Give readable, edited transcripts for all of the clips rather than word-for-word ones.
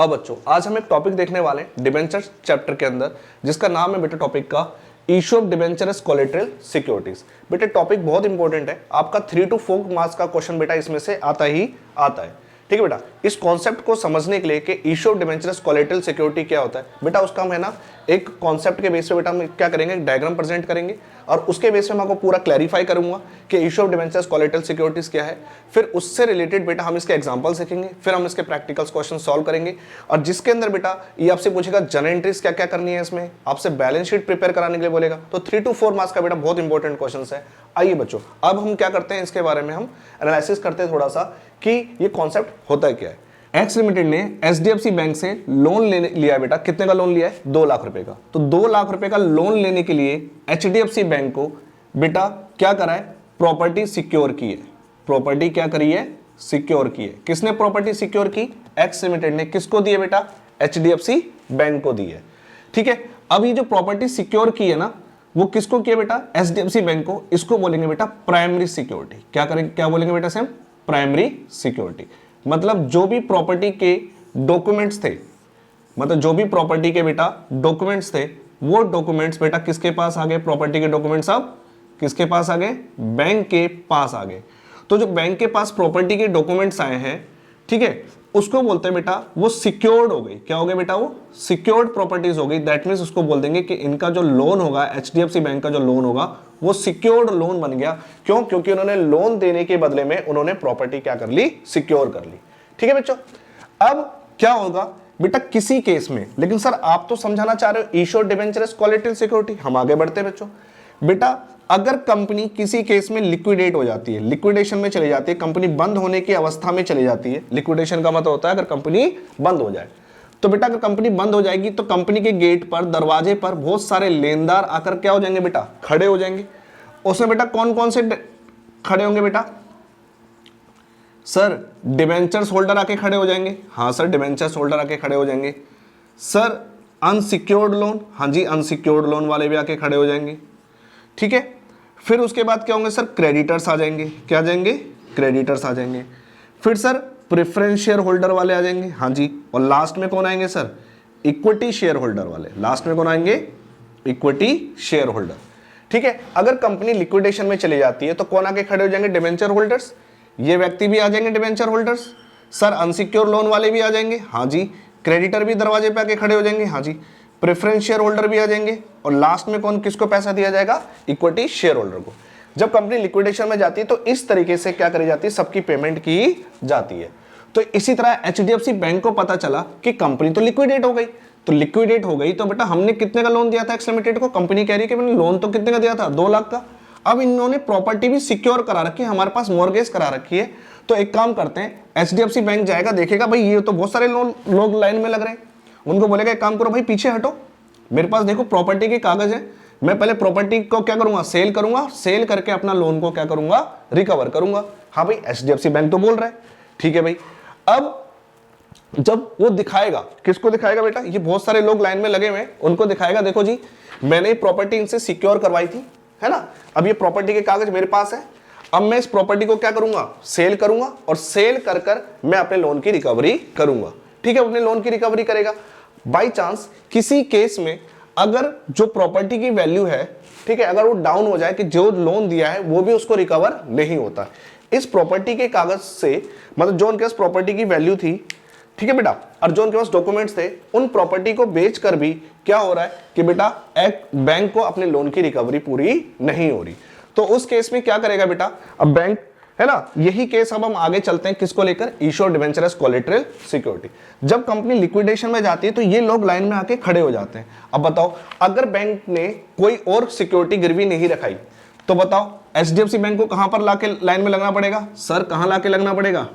अब बच्चों आज हम एक टॉपिक देखने वाले हैं डिबेंचर चैप्टर के अंदर, जिसका नाम है बेटा टॉपिक का issue of debenture as collateral securities. बेटा टॉपिक बहुत इंपॉर्टेंट है, आपका 3 to 4 मार्क्स का क्वेश्चन बेटा इसमें से आता ही आता है। ठीक है बेटा, इस कॉन्सेप्ट को समझने के लिए कि issue of debenture as collateral security क्या होता है बेटा, उसका हम है ना एक कॉन्सेप्ट के बेस पे बेटा हम क्या करेंगे, डायग्राम प्रेजेंट करेंगे और उसके बेस पे मैं आपको पूरा क्लैरिफाई करूंगा कि issue of debenture as collateral securities क्या है। फिर उससे रिलेटेड बेटा हम इसके एग्जांपल सीखेंगे, फिर हम इसके प्रैक्टिकल्स क्वेश्चन सॉल्व करेंगे और जिसके अंदर बेटा ये आपसे पूछेगा जनरल एंट्रीज क्या क्या करनी है, इसमें आपसे बैलेंस शीट प्रिपेयर कराने के लिए बोलेगा। तो 3 to 4 मार्क्स का बेटा बहुत इंपॉर्टेंट क्वेश्चन है। आइए बच्चों अब हम क्या करते हैं, इसके बारे में हम एनालिसिस करते हैं थोड़ा सा कि ये कॉन्सेप्ट होता है क्या है। एक्स लिमिटेड ने एचडीएफसी बैंक से लोन लिया है बेटा, कितने का लोन लिया है, 2 लाख रुपए का। तो 2 लाख रुपए का लोन लेने के लिए एचडीएफसी बैंक को बेटा क्या करा है, प्रॉपर्टी सिक्योर की है। प्रॉपर्टी क्या करी है, सिक्योर की है। किसने प्रॉपर्टी सिक्योर की, एक्स लिमिटेड ने। किसको दी है बेटा, एचडीएफसी बैंक को दी है। ठीक है, अब ये जो प्रॉपर्टी सिक्योर की है ना, वो किसको किया बेटा, एचडीएफसी बैंक को। इसको बोलेंगे बेटा प्राइमरी सिक्योरिटी। क्या करेंगे, क्या बोलेंगे बेटा सेम, प्राइमरी सिक्योरिटी। मतलब जो भी प्रॉपर्टी के डॉक्यूमेंट्स थे, मतलब जो भी प्रॉपर्टी के बेटा डॉक्यूमेंट्स थे, वो डॉक्यूमेंट्स बेटा किसके पास आ गए, प्रॉपर्टी के डॉक्यूमेंट्स अब किसके पास आ गए, बैंक के पास आ गए। तो जो बैंक के पास प्रॉपर्टी के डॉक्यूमेंट्स आए हैं, ठीक है, उसको बोलते हैं बेटा वो सिक्योर्ड हो गई। क्या हो गई बेटा, वो सिक्योर्ड प्रॉपर्टीज हो गई। दैट मींस उसको बोल देंगे कि इनका जो लोन होगा, एचडीएफसी बैंक का जो लोन होगा वो सिक्योर्ड लोन बन गया। क्यों, क्योंकि उन्होंने लोन देने के बदले में उन्होंने प्रॉपर्टी क्या कर ली, सिक्योर कर ली। ठीक है बच्चों, अब क्या होगा बेटा किसी केस में, लेकिन सर आप तो समझाना चाह रहे हो issue of debenture as collateral security. हम आगे बढ़ते हैं बच्चों। बेटा अगर कंपनी किसी केस में लिक्विडेट हो जाती है, लिक्विडेशन में चली जाती है, कंपनी बंद होने की अवस्था में चली जाती है। लिक्विडेशन का मतलब होता है अगर कंपनी बंद हो जाए। तो बेटा अगर कंपनी बंद हो जाएगी तो कंपनी के गेट पर, दरवाजे पर बहुत सारे लेनदार आकर क्या हो जाएंगे बेटा, खड़े हो जाएंगे। उसमें बेटा कौन कौन से खड़े होंगे बेटा, सर डिबेंचर्स होल्डर आके खड़े हो जाएंगे। हाँ सर, डिबेंचर्स होल्डर आके खड़े हो जाएंगे। सर अनसिक्योर्ड लोन, हाँ जी अनसिक्योर्ड लोन वाले भी आके खड़े हो जाएंगे। ठीक है, फिर उसके बाद क्या होंगे सर, क्रेडिटर्स आ जाएंगे। क्या आ जाएंगे, क्रेडिटर्स आ जाएंगे। फिर सर प्रेफरेंस शेयर होल्डर वाले आ जाएंगे। हाँ जी, और लास्ट में कौन आएंगे सर, इक्विटी शेयर होल्डर वाले। लास्ट में कौन आएंगे, इक्विटी शेयर होल्डर। ठीक है, अगर कंपनी लिक्विडेशन में चली जाती है तो कौन आके खड़े हो जाएंगे, डिबेंचर होल्डर्स। ये व्यक्ति भी आ जाएंगे debenture holders. Sir unsecure loan वाले भी आ जाएंगे। हाँ जी, क्रेडिटर भी दरवाजे पे आके खड़े हो जाएंगे। हाँ जी, प्रेफरेंस शेयर होल्डर भी आ जाएंगे। और लास्ट में कौन, किसको पैसा दिया जाएगा, इक्विटी शेयर होल्डर को। जब कंपनी लिक्विडेशन में जाती है तो इस तरीके से क्या करी जाती है, सबकी पेमेंट की जाती है। तो इसी तरह एचडीएफसी बैंक को पता चला कि कंपनी तो लिक्विडेट हो गई। तो लिक्विडेट हो गई तो बेटा हमने कितने का लोन दिया था एक्स लिमिटेड को, कंपनी कह रही है कि मैंने लोन तो कितने का दिया था, 2 लाख का। अब इन्होंने प्रॉपर्टी भी सिक्योर करा रखी है, हमारे पास मॉर्गेज करा रखी है। तो एक काम करते हैं, एचडीएफसी बैंक जाएगा, देखेगा भाई ये तो बहुत सारे लोग लाइन में लग रहे हैं। उनको बोलेगा एक काम करो भाई पीछे हटो, मेरे पास देखो प्रॉपर्टी के कागज है, मैं पहले प्रॉपर्टी को क्या करूंगा, सेल करूंगा, सेल करके अपना लोन को क्या करूंगा, रिकवर करूंगा। हाँ भाई एचडीएफसी बैंक तो बोल रहा है। ठीक है भाई, अब जब वो दिखाएगा, किसको दिखाएगा बेटा, ये बहुत सारे लोग लाइन में लगे हुए हैं, उनको दिखाएगा देखो जी मैंने प्रॉपर्टी इनसे सिक्योर करवाई थी, है ना। अब ये प्रॉपर्टी के कागज मेरे पास है। अब मैं इस प्रॉपर्टी को क्या करूंगा, सेल करूंगा और सेल कर कर मैं अपने लोन की रिकवरी करूंगा। ठीक है, अपने लोन की रिकवरी करेगा। बाई चांस किसी केस में अगर जो प्रॉपर्टी की वैल्यू है, ठीक है, अगर वो डाउन हो जाए कि जो लोन दिया है वो भी उसको रिकवर नहीं होता, इस प्रॉपर्टी के कागज से, मतलब जो उनके पास प्रॉपर्टी की वैल्यू थी, ठीक है बेटा, और जो उनके पास डॉक्यूमेंट्स थे, उन प्रॉपर्टी को बेचकर भी क्या हो रहा है कि बेटा एक बैंक को अपने लोन की रिकवरी पूरी नहीं हो रही। तो उस केस में क्या करेगा बेटा, अब बैंक, है ना, यही केस अब हम आगे चलते हैं किसको लेकर, issue of debenture as collateral security. जब कंपनी लिक्विडेशन में जाती है तो ये लोग लाइन में आके खड़े हो जाते हैं। अब बताओ अगर बैंक ने कोई और सिक्योरिटी गिरवी नहीं रखाई तो बताओ एचडीएफसी बैंक को कहां पर लाके लाइन में लगना पड़ेगा, सर कहां लाके लगना पड़ेगा,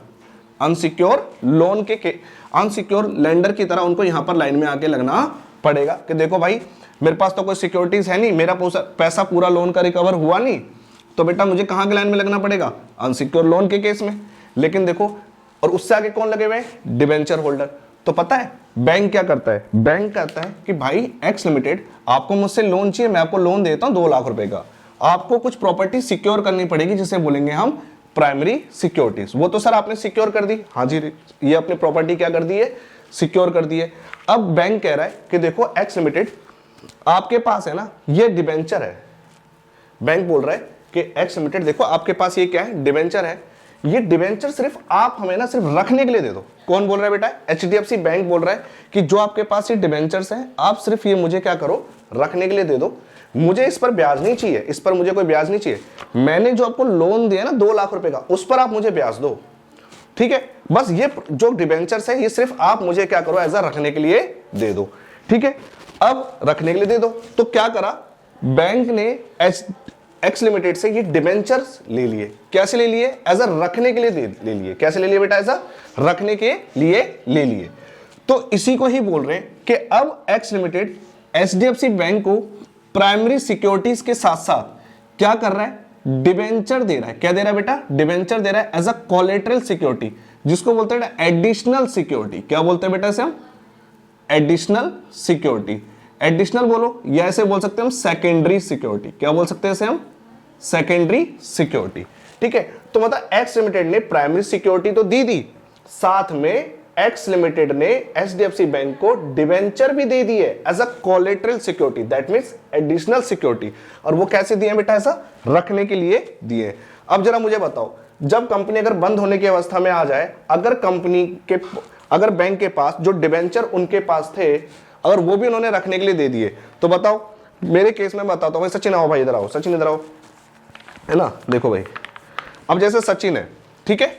अनसिक्योर लोन के अनसिक्योर लेंडर की तरह उनको यहां पर लाइन में आके लगना पड़ेगा कि देखो भाई मेरे पास तो कोई सिक्योरिटीज है नहीं, मेरा पैसा पूरा लोन का रिकवर हुआ नहीं, तो बेटा मुझे कहां के लाइन में लगना पड़ेगा, अनसिक्योर लोन के केस में। लेकिन देखो, और उससे आगे कौन लगे हुए हैं, डिबेंचर होल्डर। तो पता है बैंक क्या करता है, बैंक कहता है कि भाई एक्स लिमिटेड आपको मुझसे लोन चाहिए, मैं आपको लोन देता हूं 2 लाख रुपए का, आपको कुछ प्रॉपर्टी सिक्योर करनी पड़ेगी जिसे बोलेंगे हम प्राइमरी सिक्योरिटीज। वो तो सर आपने सिक्योर कर दी, हाँ जी, ये अपनी प्रॉपर्टी क्या कर दी है, सिक्योर कर दिए। अब बैंक कह रहा है कि देखो एक्स लिमिटेड, आपके पास है ना ये डिबेंचर है। बैंक बोल रहा है कि एक्स लिमिटेड देखो आपके पास ये क्या है, डिबेंचर है। ये डिबेंचर सिर्फ आप हमें ना सिर्फ रखने के लिए दे दो। कौन बोल रहा है बेटा? HDFC बैंक बोल रहा है कि जो आपके पास ये डिबेंचर्स हैं आप सिर्फ ये मुझे क्या करो, रखने के लिए दे दो। मुझे इस पर ब्याज नहीं चाहिए, इस पर मुझे कोई ब्याज नहीं चाहिए। मैंने जो आपको लोन दिया ना 2 लाख रुपए का, उस पर आप मुझे ब्याज दो। ठीक है, बस ये जो डिबेंचर्स है ये सिर्फ आप मुझे क्या करो, एज अ रखने के लिए दे दो। ठीक है, अब रखने के लिए दे दो तो क्या करा, बैंक ने एक्स लिमिटेड से ये डिबेंचर्स ले लिए। कैसे ले लिए? एज अ रखने के लिए ले लिए। कैसे ले लिए बेटा? एज अ रखने के लिए ले लिए। तो इसी को ही बोल रहे हैं कि अब एक्स लिमिटेड HDFC बैंक को प्राइमरी सिक्योरिटीज के साथ साथ क्या कर रहा है, डिबेंचर दे रहा है। क्या दे रहा है बेटा? डिबेंचर दे रहा है एज अ कोलेटरल सिक्योरिटी, जिसको बोलते हैं एडिशनल सिक्योरिटी। क्या बोलते हैं बेटा इसे हम? Additional security. एडिशनल बोलो या ऐसे बोल सकते हैं हम सेकेंडरी सिक्योरिटी। क्या बोल सकते हैं इसे हम? Secondary security. ठीक है, तो मतलब एक्स लिमिटेड ने प्राइमरी सिक्योरिटी तो दी, साथ में एक्स लिमिटेड ने HDFC बैंक को डिबेंचर भी दे दी है as a collateral security, that means additional security. और वो कैसे दिए बेटा? ऐसा रखने के लिए दिए। अब जरा मुझे बताओ, जब कंपनी अगर बंद होने की अवस्था में आ जाए, अगर बैंक के पास जो डिबेंचर उनके पास थे, अगर वो भी उन्होंने रखने के लिए दे दिए, तो बताओ मेरे केस में बताता हूं। सचिन आओ भाई, इधर आओ। सचिन इधर आओ, है ना? देखो भाई, अब जैसे सचिन है, ठीक है,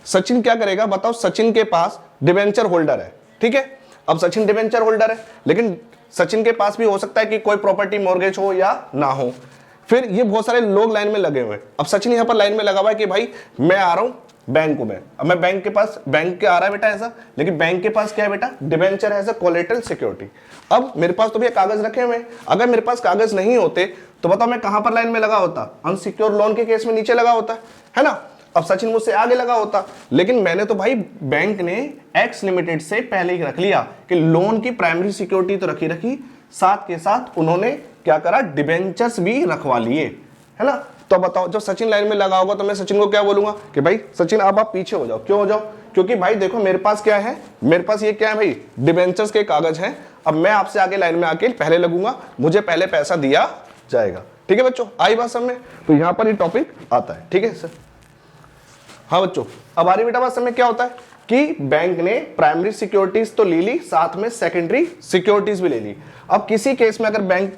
सचिन क्या करेगा बताओ? सचिन के पास डिबेंचर होल्डर है। ठीक है, अब सचिन डिबेंचर होल्डर है, लेकिन सचिन के पास भी हो सकता है कि कोई प्रॉपर्टी मॉर्गेज हो या ना हो। फिर ये बहुत सारे लोग लाइन में लगे हुए हैं। अब सचिन यहां पर लाइन में लगा हुआ है कि भाई मैं आ रहा हूं बैंक में। अब मैं बैंक के पास, बैंक के आ रहा है बेटा ऐसा, लेकिन बैंक के पास क्या है बेटा? डिबेंचर है एज अ कोलेटरल सिक्योरिटी। अब मेरे पास तो भैया कागज रखे हुए हैं। अगर मेरे पास कागज नहीं होते तो बताओ मैं कहां पर लाइन में लगा होता? अनसिक्योर लोन के केस में नीचे लगा होता, है ना? अब सचिन मुझसे आगे लगा होता, लेकिन मैंने तो भाई बैंक ने एक्स लिमिटेड से पहले ही रख लिया कि लोन की प्राइमरी सिक्योरिटी तो रखी, साथ के साथ उन्होंने क्या करा? डिबेंचर्स भी रखवा लिए, है ना? तो बताओ जब सचिन लाइन में लगा होगा तो मैं सचिन को क्या बोलूंगा कि भाई सचिन अब आप पीछे हो जाओ। क्यों हो जाओ? क्योंकि भाई देखो मेरे पास क्या है, मेरे पास ये क्या है भाई? डिबेंचर्स के कागज हैं। अब मैं आपसे आगे लाइन में आके पहले लगूंगा, मुझे पहले पैसा दिया जाएगा। ठीक है बच्चों, आई बात समझ में? तो यहां पर ये टॉपिक आता है। ठीक है सर? हाँ बच्चों, अब आ रही बेटा बात समझ में? क्या होता है कि बैंक ने प्राइमरी सिक्योरिटीज तो ले ली, साथ में सेकेंडरी सिक्योरिटीज भी ले ली। अब किसी केस में अगर बैंक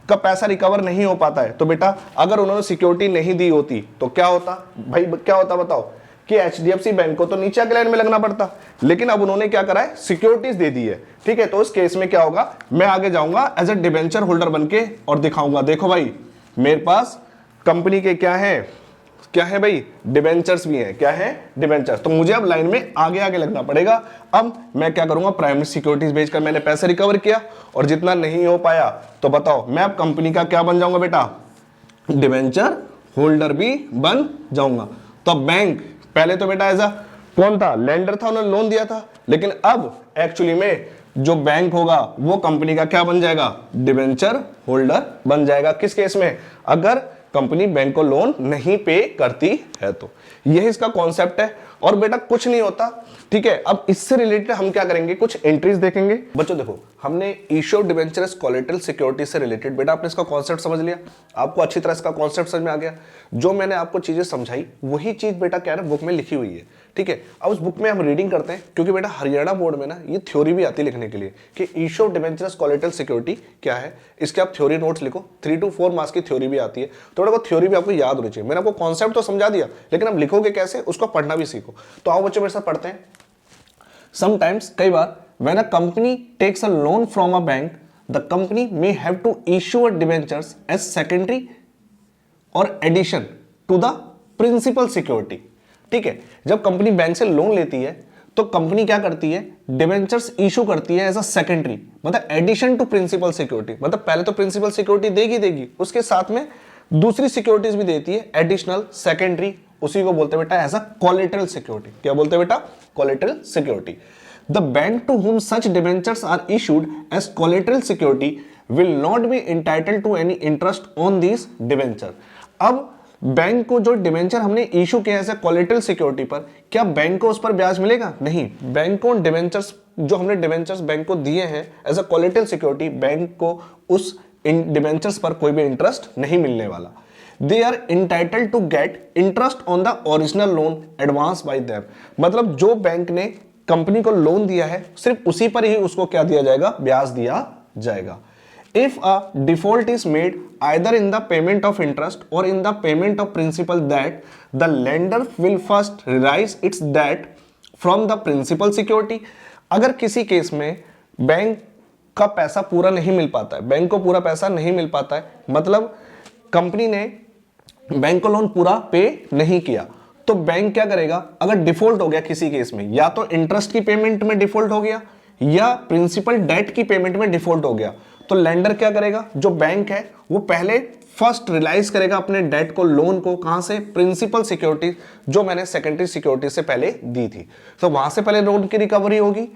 का पैसा रिकवर नहीं हो पाता है तो बेटा अगर उन्होंने सिक्योरिटी नहीं दी होती तो क्या होता भाई? क्या होता बताओ? कि HDFC बैंक को तो नीचे आगे लाइन में लगना पड़ता, लेकिन अब उन्होंने क्या करा है? सिक्योरिटीज दे दी है। ठीक है, तो इस केस में क्या होगा? मैं आगे जाऊंगा एज अ डिबेंचर होल्डर बनके और दिखाऊंगा, देखो भाई मेरे पास कंपनी के क्या है भाई? डिबेंचर्स भी हैं। क्या है? डिबेंचर्स। तो मुझे अब लाइन में आगे आगे लगना पड़ेगा। अब मैं क्या करूंगा? प्राइमरी सिक्योरिटीज बेचकर मैंने पैसे रिकवर किया, और जितना नहीं हो पाया तो बताओ मैं अब कंपनी का क्या बन जाऊंगा बेटा? डिबेंचर होल्डर भी बन जाऊंगा। तो बैंक पहले तो बेटा ऐसा कौन था? लेंडर था, उन्होंने लोन दिया था, लेकिन अब एक्चुअली में जो बैंक होगा वो कंपनी का क्या बन जाएगा? डिबेंचर होल्डर बन जाएगा। किस केस में? अगर कंपनी बैंक को लोन नहीं पे करती है तो। यही इसका कॉन्सेप्ट है, और बेटा कुछ नहीं होता। ठीक है, अब इससे रिलेटेड हम क्या करेंगे? कुछ एंट्रीज देखेंगे। बच्चों देखो, हमने issue of debentures collateral security से रिलेटेड बेटा आपने इसका कॉन्सेप्ट समझ लिया, आपको अच्छी तरह इसका कॉन्सेप्ट समझ में आ गया। जो मैंने आपको चीजें समझाई वही चीज बेटा क्या है बुक में लिखी हुई है। ठीक है, अब उस बुक में हम रीडिंग करते हैं, क्योंकि बेटा हरियाणा बोर्ड में ना ये थ्योरी भी आती है लिखने के लिए कि issue of debentures collateral security क्या है। इसके आप थ्योरी नोट्स लिखो, 3 to 4 मार्क्स की थ्योरी भी आती है। थोड़ा बहुत थ्योरी भी आपको याद होनी चाहिए। मैंने आपको कॉन्सेप्ट तो समझा दिया, लेकिन अब लिखोगे कैसे उसको पढ़ना भी सीखो। तो आओ बच्चों मेरे साथ पढ़ते हैं। समटाइम्स, कई बार, when a company takes a loan from a bank, the company may have to issue a debentures as secondary or addition to the principal security। ठीक है, जब कंपनी बैंक से लोन लेती है तो कंपनी क्या करती है? डिबेंचर्स इशू करती है एज अ सेकेंडरी, मतलब एडिशन टू प्रिंसिपल सिक्योरिटी। मतलब पहले तो प्रिंसिपल सिक्योरिटी देगी, उसके साथ में दूसरी सिक्योरिटीज भी देती है, एडिशनल, सेकेंडरी। उसी को बोलते हैं बेटा एज अ कोलेटरल सिक्योरिटी। क्या बोलते हैं बेटा? Collateral security. The bank to whom such debentures are issued as collateral security will not be entitled to any interest on these debenture। अब बैंक को जो डिबेंचर हमने इशू किया है कोलेटरल सिक्योरिटी पर, क्या बैंक को उस पर ब्याज मिलेगा? नहीं। बैंक को डिबेंचर्स जो हमने डिबेंचर्स बैंक को दिए हैं as a collateral security, bank को उस डिबेंचर्स पर कोई भी इंटरेस्ट नहीं मिलने वाला। They are entitled to get interest on the original loan advance by them, मतलब जो बैंक ने कंपनी को लोन दिया है सिर्फ उसी पर ही उसको क्या दिया जाएगा? ब्याज दिया जाएगा। If a default is made either in the payment of interest or in the payment of principal, that the lender will first realize its debt from the principal security। अगर किसी केस में बैंक का पैसा पूरा नहीं मिल पाता है, bank को पूरा पैसा नहीं मिल पाता है, मतलब कंपनी ने बैंक को लोन पूरा पे नहीं किया, तो बैंक क्या करेगा? अगर डिफॉल्ट हो गया किसी केस में, या तो इंटरेस्ट की पेमेंट में डिफॉल्ट हो गया या प्रिंसिपल डेट की पेमेंट में डिफॉल्ट हो गया, तो लेंडर क्या करेगा? जो बैंक है वो पहले फर्स्ट रियलाइज करेगा अपने डेट को, लोन को, कहां से? प्रिंसिपल सिक्योरिटी जो मैंने सेकेंडरी सिक्योरिटी से पहले दी थी, तो वहां से पहले लोन की रिकवरी होगी।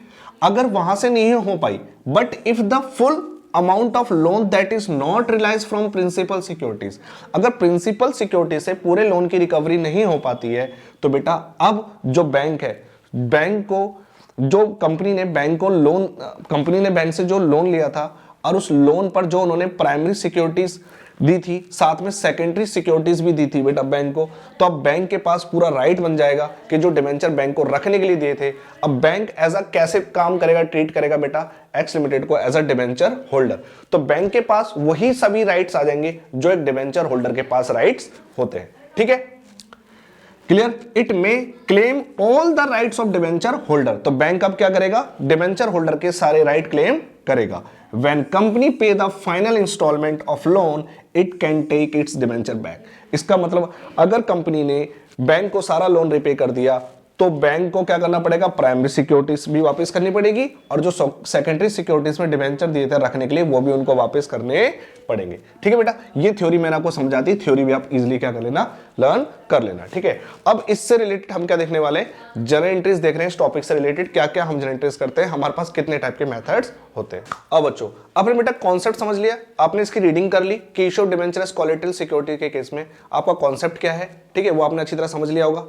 अगर वहां से नहीं हो पाई, but if the full amount of loan that is not realise from principal securities, अगर प्रिंसिपल सिक्योरिटी से पूरे लोन की रिकवरी नहीं हो पाती है, तो बेटा अब जो बैंक है, बैंक को जो कंपनी ने बैंक से जो लोन लिया था और उस लोन पर जो उन्होंने प्राइमरी सिक्योरिटीज दी थी, साथ में सेकेंडरी सिक्योरिटीज भी दी थी बेटा बैंक को, तो अब बैंक के पास पूरा राइट बन जाएगा कि जो डिबेंचर बैंक को रखने के लिए दिए थे, अब बैंक एज अ कैसे काम करेगा, ट्रीट करेगा बेटा एक्स लिमिटेड को एज अ डिबेंचर होल्डर। तो बैंक के पास वही सभी राइट्स आ जाएंगे जो एक डिबेंचर होल्डर के पास राइट्स होते हैं। ठीक है, क्लियर? इट में claim all the rights of debenture holder. तो बैंक अब क्या करेगा? डिबेंचर होल्डर के सारे राइट क्लेम करेगा। When company pay the final installment of loan, it can take its debenture back। इसका मतलब अगर कंपनी ने बैंक को सारा लोन रिपे कर दिया, तो बैंक को क्या करना पड़ेगा? प्राइमरी सिक्योरिटीज भी वापस करनी पड़ेगी, और जो सेकेंडरी सिक्योरिटीज में डिबेंचर दिए थे रखने के लिए, वो भी उनको वापस करने पड़ेंगे। ठीक है बेटा, ये थ्योरी मैंने आपको समझा दी, थ्योरी भी आप इजीली क्या कर लेना? लर्न कर लेना। ठीक है, अब इससे रिलेटेड हम क्या देखने वाले? जनरल एंट्रीज देख रहे हैं। इस टॉपिक से रिलेटेड क्या क्या हम जनरल एंट्रीज करते हैं, हमारे पास कितने टाइप के मेथड्स होते हैं। अब बच्चों, आपने बेटा कॉन्सेप्ट समझ लिया, आपने इसकी रीडिंग कर ली कि issue of debenture as collateral security के केस में आपका कॉन्सेप्ट क्या है। ठीक है, वो आपने अच्छी तरह समझ लिया होगा।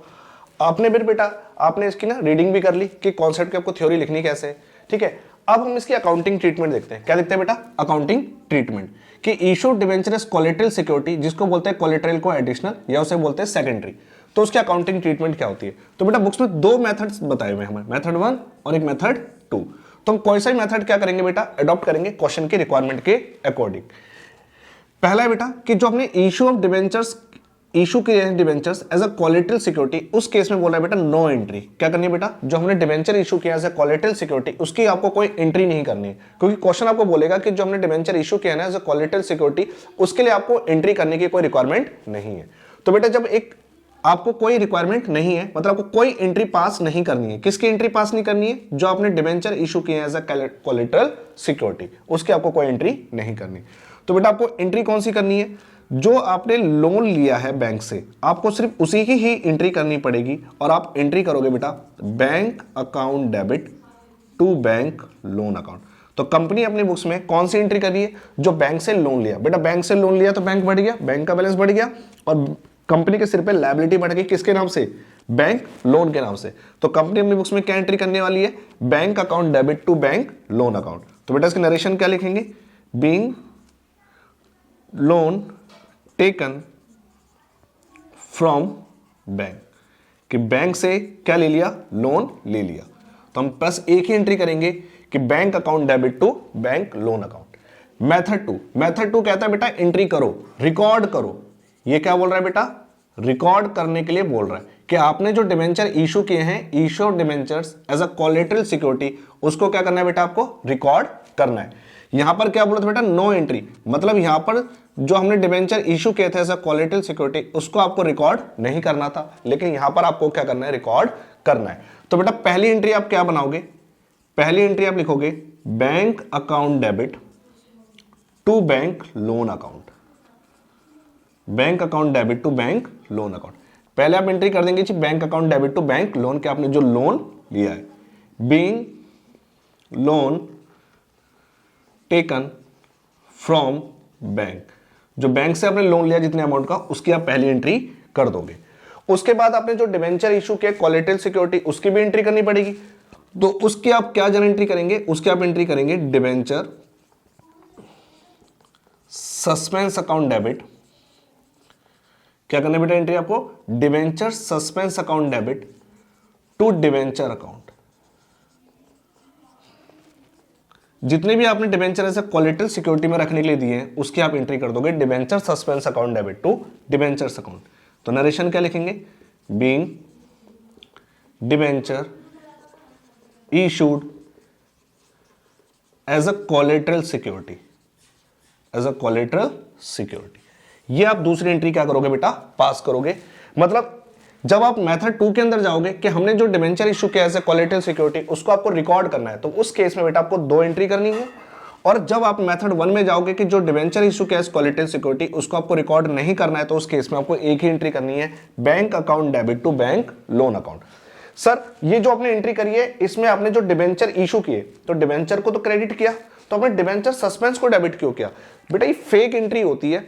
आपने फिर बेटा आपने इसकी ना रीडिंग भी कर ली कि कॉन्सेप्ट की आपको थ्योरी लिखनी कैसे है। ठीक है, अब हम इसकी अकाउंटिंग ट्रीटमेंट देखते हैं। क्या देखते हैं बेटा? अकाउंटिंग ट्रीटमेंट कि issue debenture as collateral security, जिसको बोलते हैं कोलेटरल को एडिशनल या उसे बोलते हैं सेकेंडरी, तो उसकी अकाउंटिंग ट्रीटमेंट क्या होती है? तो बेटा बुक्स में दो मेथड्स बताए हुए हैं हमें, मेथड 1 और एक मेथड 2। तो हम कोई सा मेथड क्या करेंगे बेटा? अडॉप्ट करेंगे क्वेश्चन के रिक्वायरमेंट के अकॉर्डिंग। पहला है बेटा कि जो हमने इशू ऑफ डिबेंचर्स इशू किए हैं debentures as a collateral security, उस केस में बोला है बेटा नो एंट्री। क्या करनी है बेटा? जो हमने डिबेंचर इशू किया एज अ कोलेटरल सिक्योरिटी, उसकी आपको कोई एंट्री नहीं करनी है, क्योंकि क्वेश्चन आपको बोलेगा कि जो हमने डिबेंचर इशू किया है एज अ कोलेटरल सिक्योरिटी, उसके लिए आपको एंट्री करने की कोई रिक्वायरमेंट नहीं है। तो बेटा जब एक आपको कोई रिक्वायरमेंट नहीं है, मतलब आपको कोई एंट्री पास नहीं करनी है। किसकी एंट्री पास नहीं करनी है? जो आपने डिबेंचर इशू किए एज अ कोलेटरल सिक्योरिटी, उसकी आपको कोई एंट्री नहीं करनी। तो बेटा आपको एंट्री कौन सी करनी है? जो आपने लोन लिया है बैंक से, आपको सिर्फ उसी की ही एंट्री करनी पड़ेगी, और आप एंट्री करोगे बेटा bank account debit to bank loan account. तो कंपनी अपनी बुक्स में कौन सी एंट्री करी है? जो बैंक से लोन लिया। बेटा बैंक से लोन लिया तो बैंक बढ़ गया, बैंक का बैलेंस बढ़ गया, और कंपनी के सिर पे लायबिलिटी बढ़ गई। किसके नाम से? बैंक लोन के नाम से। तो कंपनी अपनी बुक्स में क्या एंट्री करने वाली है? Bank account debit to bank loan account. तो बेटा इसके नरेशन क्या लिखेंगे? Being loan taken from bank, कि बैंक से क्या ले लिया? लोन ले लिया। तो हम बस एक ही एंट्री करेंगे कि bank account debit to bank loan account. Method 2 कहता है बेटा एंट्री करो, रिकॉर्ड करो। ये क्या बोल रहा है बेटा? रिकॉर्ड करने के लिए बोल रहा है कि आपने जो डिबेंचर इशू किए हैं, issue of debentures as a collateral security, उसको क्या करना है बेटा? आपको रिकॉर्ड करना है। यहां पर क्या बोला था बेटा? नो एंट्री, मतलब यहां पर जो हमने डिबेंचर इशू किए थे एज अ कोलेटरल सिक्योरिटी, उसको आपको रिकॉर्ड नहीं करना था, लेकिन यहां पर आपको क्या करना है? रिकॉर्ड करना है। तो बेटा पहली एंट्री आप क्या बनाओगे? पहली एंट्री आप लिखोगे bank account debit to bank loan account, bank account debit to bank loan account. पहले आप एंट्री कर देंगे bank account debit to bank loan, के आपने जो लोन लिया है, being loan taken from bank. जो बैंक से आपने लोन लिया जितने अमाउंट का, उसकी आप पहली एंट्री कर दोगे। उसके बाद आपने जो डिबेंचर इशू किया कोलेटरल सिक्योरिटी, उसकी भी एंट्री करनी पड़ेगी। तो उसकी आप क्या जन एंट्री करेंगे, उसकी आप एंट्री करेंगे डिबेंचर सस्पेंस अकाउंट डेबिट। क्या करना बेटा एंट्री आपको, debenture suspense account debit to debenture account. जितने भी आपने डिबेंचर ऐसे कोलेटरल सिक्योरिटी में रखने के लिए दिए हैं उसकी आप एंट्री कर दोगे debenture suspense account debit to debentures account. तो नरेशन क्या लिखेंगे, being debenture issued as a collateral security, as a collateral security. ये आप दूसरी एंट्री क्या करोगे बेटा, पास करोगे। मतलब जब आप मेथड 2 के अंदर जाओगे कि हमने जो डिबेंचर इशू किया एज ए कोलेटरल सिक्योरिटी उसको आपको रिकॉर्ड करना है, तो उस केस में बेटा आपको 2 एंट्री करनी है। और जब आप मेथड 1 में जाओगे कि जो डिबेंचर इशू किया एज कोलेटरल सिक्योरिटी उसको आपको रिकॉर्ड नहीं करना है, तो उस केस में आपको एक ही एंट्री करनी है, bank account debit to bank loan account. Sir ये जो आपने एंट्री करी है इसमें आपने जो डिबेंचर इशू किए तो डिबेंचर को तो क्रेडिट किया, तो आपने डिबेंचर सस्पेंस को डेबिट क्यों किया? बेटा ये फेक एंट्री होती है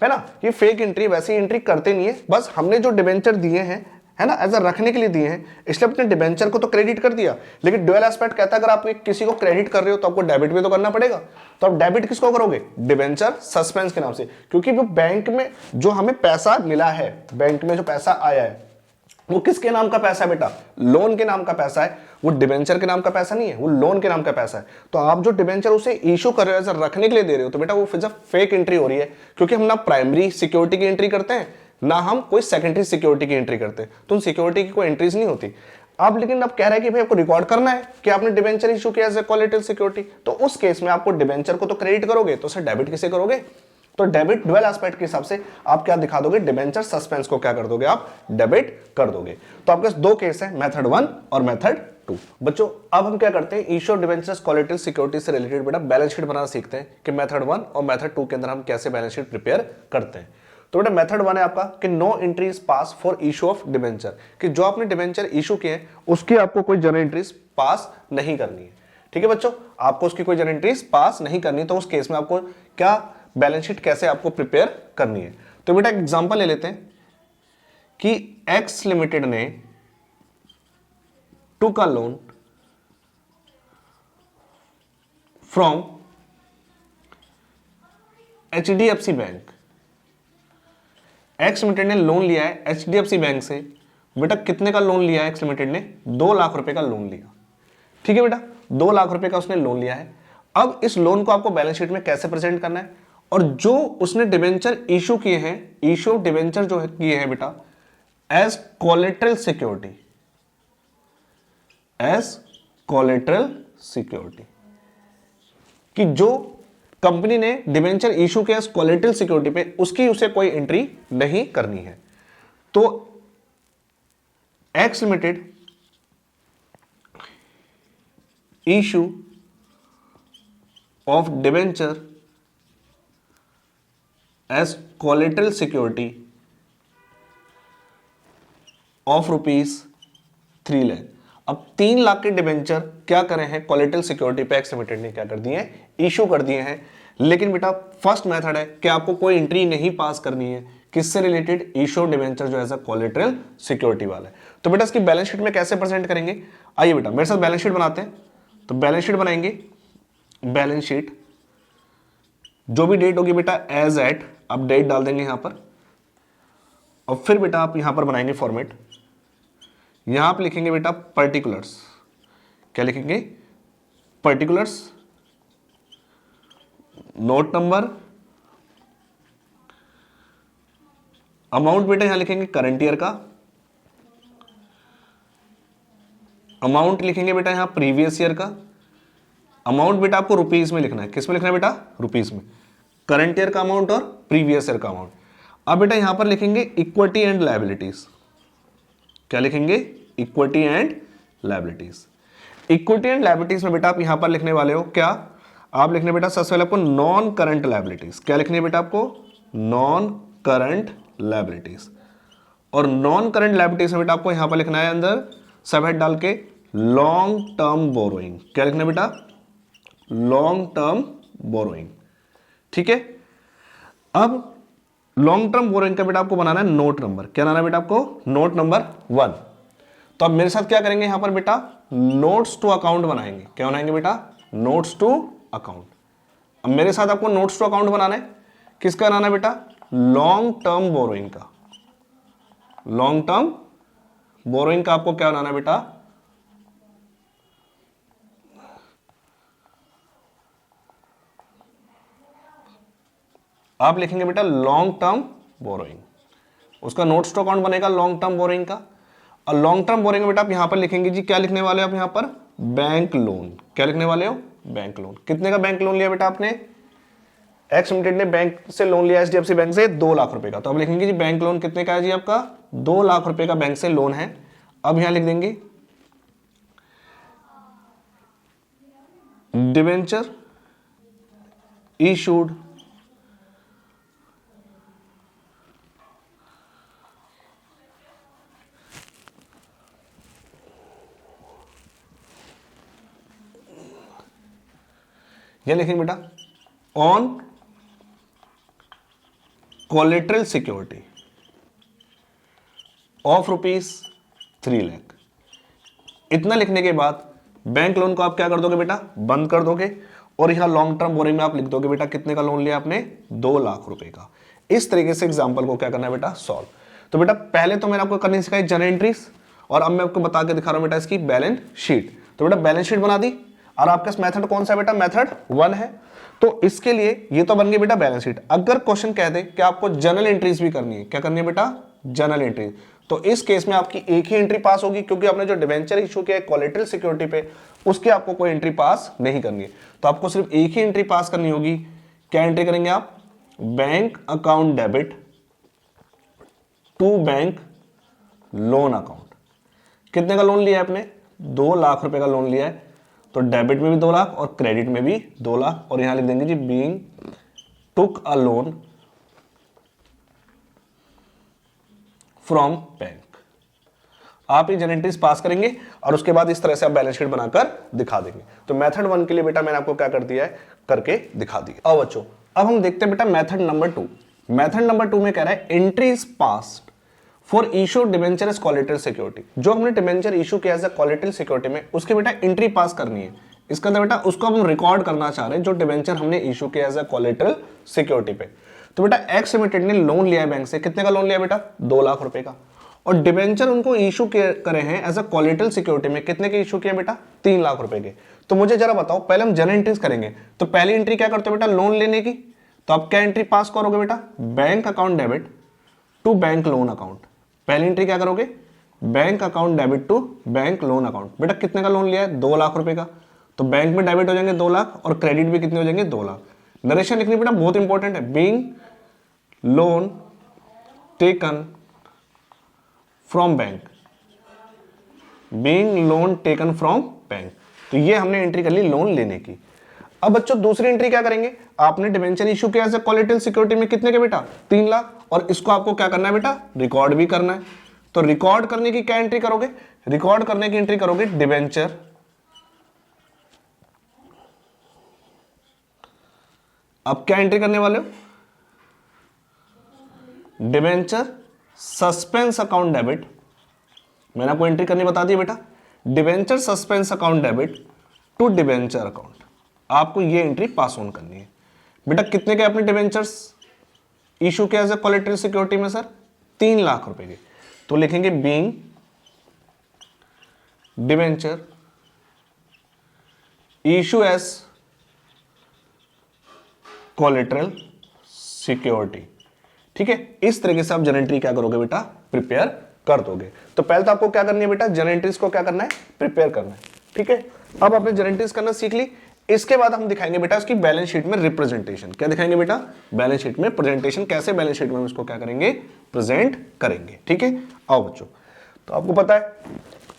ना, ये फेक एंट्री, वैसी एंट्री करते नहीं है। बस हमने जो डिबेंचर दिए हैं है ना एज अ रखने के लिए दिए हैं, इसलिए अपने डिबेंचर को तो क्रेडिट कर दिया। लेकिन ड्यूअल एस्पेक्ट कहता है अगर आप किसी को क्रेडिट कर रहे हो तो आपको डेबिट भी तो करना पड़ेगा। तो आप डेबिट किसको करोगे, डिबेंचर सस्पेंस के नाम से, क्योंकि वो बैंक में जो हमें पैसा मिला है, बैंक में जो पैसा आया है वो किसके नाम का पैसा है बेटा, लोन के नाम का पैसा है, वो डिबेंचर के नाम का पैसा नहीं है, वो लोन के नाम का पैसा है। तो आप जो डिबेंचर उसे इशू कर रहे हो, रखने के लिए दे रहे हो, तो बेटा वो फिर फेक एंट्री हो रही है, क्योंकि हम ना प्राइमरी सिक्योरिटी की एंट्री करते हैं ना हम कोई सेकेंडरी सिक्योरिटी की एंट्री करते हैं, तो उन सिक्योरिटी की कोई एंट्रीज नहीं होती। आप लेकिन अब कह रहे हैं कि भाई आपको रिकॉर्ड करना है कि आपने डिबेंचर इशू किया एज ए कोलेटरल सिक्योरिटी, तो उस केस में आपको डिबेंचर को तो क्रेडिट करोगे, तो सर डेबिट किसे करोगे? तो डेबिट ड्यूअल एस्पेक्ट के हिसाब से आप क्या दिखा दोगे, डिबेंचर सस्पेंस को क्या कर दोगे, आप डेबिट कर दोगे। तो आपके पास 2 केस है, मेथड 1 और मेथड 2। बच्चों अब हम क्या करते हैं, issue of debentures collateral security से रिलेटेड बेटा बैलेंस शीट बनाना सीखते हैं कि मेथड 1 और मेथड 2 के अंदर हम कैसे बैलेंस शीट प्रिपेयर करते हैं। तो बेटा मेथड 1 है आपका कि no entries pass for issue of debenture, कि जो आपने डिबेंचर इशू किए हैं उसकी आपको कोई जर्नल एंट्रीज पास नहीं करनी है। ठीक है बच्चों, आपको उसकी कोई जर्नल एंट्रीज पास नहीं करनी, तो उस केस में आपको क्या बैलेंस शीट कैसे आपको प्रिपेयर करनी है। तो बेटा एक एग्जांपल ले लेते हैं कि एक्स लिमिटेड ने took a loan from HDFC bank. X limited ने लोन लिया है HDFC बैंक से। बेटा कितने का लोन लिया है एक्स लिमिटेड ने, 2 लाख रुपए का लोन लिया। ठीक है बेटा, 2 लाख रुपए का उसने लोन लिया है। अब इस लोन को आपको बैलेंस शीट में कैसे प्रेजेंट करना है, और जो उसने डिबेंचर इशू किए हैं, इशू ऑफ डिबेंचर जो किए हैं बेटा as collateral security, as collateral security, कि जो कंपनी ने डिबेंचर इशू किया एज कोलेटरल सिक्योरिटी पे उसकी उसे कोई एंट्री नहीं करनी है। तो X limited issue of debenture as collateral security of ₹3 lakh. अब 3 लाख के डिबेंचर क्या करें हैं कोलेटरल सिक्योरिटी पे एक्स लिमिटेड ने क्या कर दिए हैं, इशू कर दिए हैं। लेकिन बेटा फर्स्ट मेथड है कि आपको कोई एंट्री नहीं पास करनी है, किससे रिलेटेड, इशू डिबेंचर जो एज अ कोलेटरल सिक्योरिटी वाला है। तो बेटा इसकी बैलेंस शीट में कैसे प्रेजेंट करेंगे, आइए बेटा मेरे साथ बैलेंस शीट बनाते हैं। तो बैलेंस शीट बनाएंगे, बैलेंस शीट जो भी डेट होगी बेटा एज एट, अब डेट डाल देंगे यहां पर, और फिर बेटा आप यहां पर बनाएंगे फॉर्मेट। यहां पर लिखेंगे बेटा पर्टिकुलर्स, क्या लिखेंगे, पर्टिकुलर्स, नोट नंबर, अमाउंट बेटा यहां लिखेंगे करंट ईयर का, अमाउंट लिखेंगे बेटा यहां प्रीवियस ईयर का, अमाउंट बेटा आपको रुपीज में लिखना है, किस में लिखना है बेटा, रुपीज में, करंट ईयर का अमाउंट और प्रीवियस ईयर का अमाउंट। अब बेटा यहां पर लिखेंगे इक्विटी एंड लायबिलिटीज, क्या लिखेंगे, equity and liabilities. Equity and liabilities में बेटा आप यहां पर लिखने वाले हो क्या, आप लिखने बेटा सबसे पहले आपको नॉन करंट लायबिलिटीज, क्या लिखनी है बेटा आपको, नॉन करंट लायबिलिटीज। और नॉन करंट लायबिलिटीज में बेटा आपको यहां पर लिखना है अंदर सब हेड डाल के लॉन्ग टर्म बोरोइंग, क्या लिखना है बेटा, लॉन्ग टर्म बोरोइंग। ठीक है, अब लॉन्ग टर्म बोरोइंग का बेटा आपको बनाना है नोट नंबर, क्या बनाना है बेटा आपको? Note number 1। तो अब मेरे साथ क्या करेंगे यहां पर बेटा? नोट्स टू अकाउंट बनाएंगे। क्या बनाएंगे बेटा? Notes to account. अब मेरे साथ आपको नोट्स टू अकाउंट बनाना है, किसका बनाना है बेटा? लॉन्ग टर्म बोरोइंग का। लॉन्ग टर्म बोरोइंग का आपको क्या बनाना है बेटा? आप लिखेंगे बेटा लॉन्ग टर्म बोरोइंग, उसका नोट्स टू अकाउंट बनेगा लॉन्ग टर्म बोरोइंग का। और लॉन्ग टर्म बोरोइंग बेटा आप यहां पर लिखेंगे जी, क्या लिखने वाले हो आप यहां पर? Bank loan. क्या लिखने वाले हो? Bank loan. कितने का बैंक लोन लिया बेटा आपने? एक्स लिमिटेड ने बैंक से लोन लिया एचडीएफसी बैंक से 2 लाख रुपए का। तो अब लिखेंगे जी बैंक लोन कितने का है जी आपका? 2 लाख रुपए का बैंक से लोन है। अब यहां लिख देंगे डिवेंचर इशूड यह लिखेंगे बेटा on collateral security of ₹3 lakh. इतना लिखने के बाद बैंक लोन को आप क्या कर दोगे बेटा? बंद कर दोगे। और यहां लॉन्ग टर्म बोरिंग में आप लिख दोगे बेटा कितने का लोन लिया आपने? 2 लाख रुपए का। इस तरीके से एग्जांपल को क्या करना है बेटा? सॉल्व। तो बेटा पहले तो मैंने आपको करनी सिखाई जनरल एंट्रीज, और अब मैं आपको बता के दिखा रहा हूं बेटा इसकी बैलेंस शीट। तो बेटा बैलेंस शीट बना दी, और आपका मेथड कौन सा है बेटा? मेथड 1 है। तो इसके लिए ये तो बन गई बेटा बैलेंस शीट। अगर क्वेश्चन कह दे कि आपको जर्नल एंट्रीज भी करनी है, क्या करनी है बेटा? Journal entries. तो इस केस में आपकी एक ही एंट्री पास होगी, क्योंकि आपने जो डिवेंचर इशू किया है कोलेटरल सिक्योरिटी पे, उसकी आपको कोई एंट्री पास नहीं करनी है। तो आपको सिर्फ एक ही एंट्री पास करनी होगी। क्या एंट्री करेंगे आप? Bank account debit to bank loan account. कितने का लोन लिया है आपने? 2 लाख रुपए का लोन लिया है। तो डेबिट में भी 2 लाख और क्रेडिट में भी 2 लाख। और यहां लिख देंगे जी being took a loan from bank. आप ये जनरल पास करेंगे और उसके बाद इस तरह से आप बैलेंस शीट बनाकर दिखा देंगे। तो मेथड 1 के लिए बेटा मैंने आपको क्या कर दिया है? करके दिखा दिया। अब बच्चों अब हम देखते हैं बेटा मेथड नंबर 2। मेथड नंबर 2 में कह रहा है entries passed for issue debenture as collateral security. जो हमने डिबेंचर इशू किया एज कोलेटरल सिक्योरिटी में, उसके बेटा एंट्री पास करनी है। इसका अंदर बेटा उसको हम रिकॉर्ड करना चाह रहे हैं, जो डिबेंचर हमने इशू किया एज कोलेटरल सिक्योरिटी पे। तो बेटा एक्स लिमिटेड ने लोन लिया है बैंक से। कितने का लोन लिया बेटा? 2 लाख रुपए का। और डिबेंचर उनको इशू करे हैं एज कोलेटरल सिक्योरिटी में। कितने के इशू किया बेटा? 3 लाख रुपए के। तो मुझे जरा बताओ, पहले हम जनरल एंट्रीज करेंगे। तो पहली एंट्री क्या करते हो बेटा? लोन लेने की। तो आप क्या एंट्री पास करोगे बेटा? Bank account debit to bank loan account. पहली एंट्री क्या करोगे? Bank account debit to bank loan account. बेटा कितने का लोन लिया है? 2 लाख रुपए का। तो बैंक में डेबिट हो जाएंगे 2 लाख और क्रेडिट भी कितने हो जाएंगे? 2 लाख। नरेशन लिखनी बेटा बहुत इंपॉर्टेंट है। Being loan taken from bank. Being loan taken from bank. तो ये हमने एंट्री कर ली लोन लेने की। अब बच्चों दूसरी एंट्री क्या करेंगे? आपने डिबेंचर इशू किया एज कोलेटरल सिक्योरिटी में। कितने के बेटा? 3 लाख। और इसको आपको क्या करना है बेटा? रिकॉर्ड भी करना है। तो रिकॉर्ड करने की क्या एंट्री करोगे? रिकॉर्ड करने की एंट्री करोगे डिबेंचर अब क्या एंट्री करने वाले हो? Debenture suspense account debit. मैंने आपको एंट्री करनी बता दी बेटा। Debenture suspense account debit to debenture account. आपको ये एंट्री पास ऑन करनी है बेटा। कितने के अपने डिबेंचर्स इशू किया एज कोलेटरल सिक्योरिटी में सर? 3 लाख रुपए के। तो लिखेंगे being debenture issue as collateral security. ठीक है, इस तरीके से आप जनरल एंट्री क्या करोगे बेटा? प्रिपेयर कर दोगे। तो पहले तो आपको क्या करनी है बेटा? जनरल एंट्रीज को क्या करना है? प्रिपेयर करना है। ठीक है, अब आपने जनरल एंट्रीज करना सीख ली। इसके बाद हम दिखाएंगे बेटा उसकी बैलेंस शीट में रिप्रेजेंटेशन। क्या दिखाएंगे बेटा? बैलेंस शीट में प्रेजेंटेशन। कैसे बैलेंस शीट में हम इसको क्या करेंगे? प्रेजेंट करेंगे। ठीक है, आओ बच्चों। तो आपको पता है